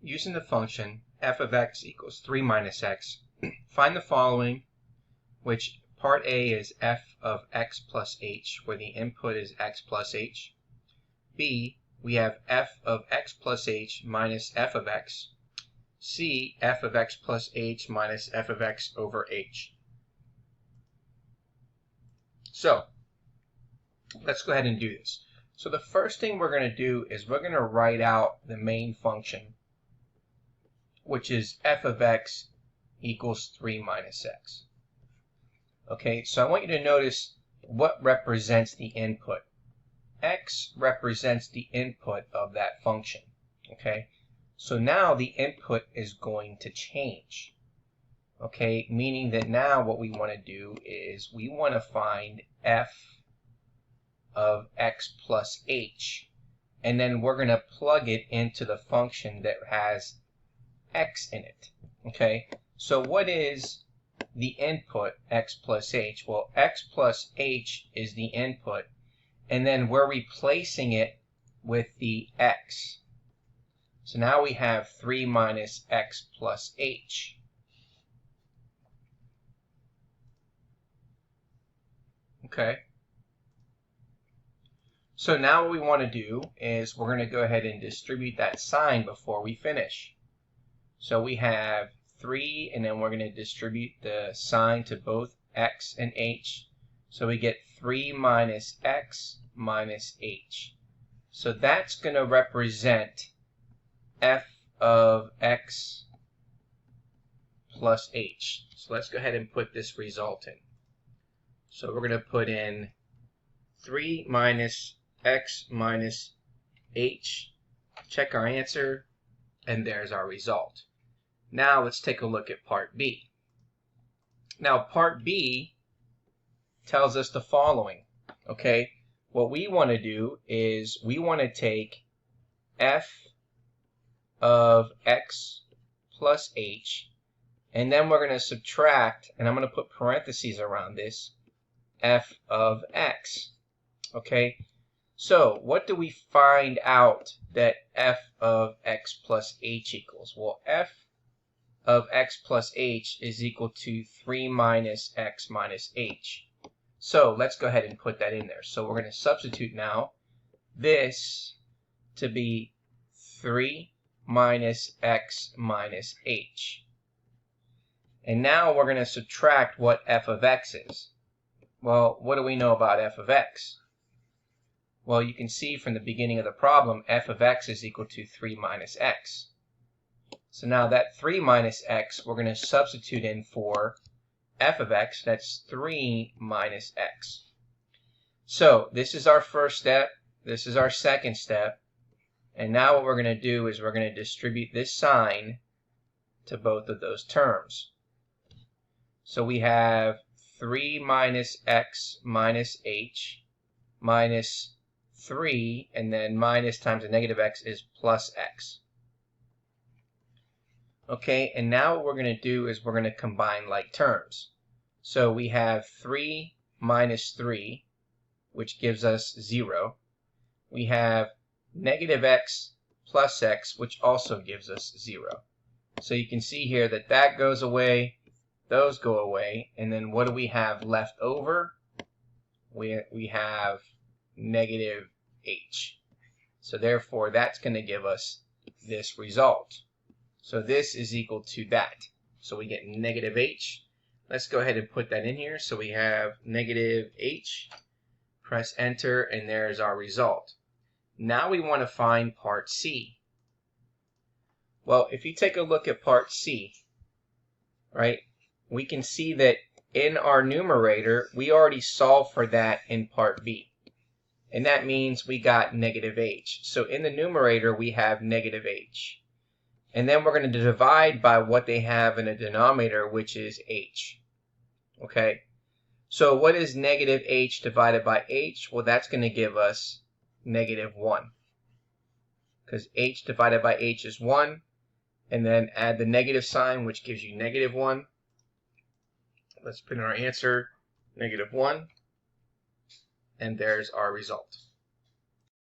using the function f of x equals 3 minus x, find the following, which part A is f of x plus h, where the input is x plus h. B, we have f of x plus h minus f of x. C, f of x plus h minus f of x over h. So, let's go ahead and do this. So the first thing we're going to do is we're going to write out the main function, which is f of x equals 3 minus x. Okay, so I want you to notice what represents the input. X represents the input of that function. Okay, so now the input is going to change. Okay, meaning that now what we want to do is we want to find f of x plus h, and then we're going to plug it into the function that has x in it. Okay, so what is the input x plus h? Well, x plus h is the input, and then we're replacing it with the x. So now we have 3 minus x plus h. Okay. So now what we want to do is we're going to go ahead and distribute that sign before we finish. So we have 3, and then we're going to distribute the sign to both x and h. So we get 3 minus x minus h. So that's going to represent f of x plus h. So let's go ahead and put this result in. So we're going to put in 3 minus x minus h, check our answer, and there's our result. Now let's take a look at part B. Now part B tells us the following. Okay, what we want to do is we want to take f of x plus h, and then we're going to subtract, and I'm going to put parentheses around this, f of x. Okay, so what do we find out that f of x plus h equals? Well, f of x plus h is equal to 3 minus x minus h. So let's go ahead and put that in there. So we're going to substitute now this to be 3 minus x minus h. And now we're going to subtract what f of x is. Well, what do we know about f of x? Well, you can see from the beginning of the problem, f of x is equal to 3 minus x. So now that 3 minus x, we're going to substitute in for f of x. That's 3 minus x. So this is our first step. This is our second step. And now what we're going to do is we're going to distribute this sign to both of those terms. So we have 3 minus x minus h minus 3, and then minus times a negative x is plus x. Okay, and now what we're going to do is we're going to combine like terms. So we have 3 minus 3, which gives us 0. We have negative x plus x, which also gives us 0. So you can see here that that goes away, those go away, and then what do we have left over? We have negative h. So therefore, that's going to give us this result. So this is equal to that. So we get negative h. Let's go ahead and put that in here. So we have negative h. Press enter, and there's our result. Now we want to find part C. Well, if you take a look at part C, right, we can see that in our numerator, we already solved for that in part B. And that means we got negative h. So in the numerator, we have negative h. And then we're going to divide by what they have in the denominator, which is h. Okay? So what is negative h divided by h? Well, that's going to give us negative 1. Because h divided by h is 1. And then add the negative sign, which gives you negative 1. Let's put in our answer, negative 1. And there's our result.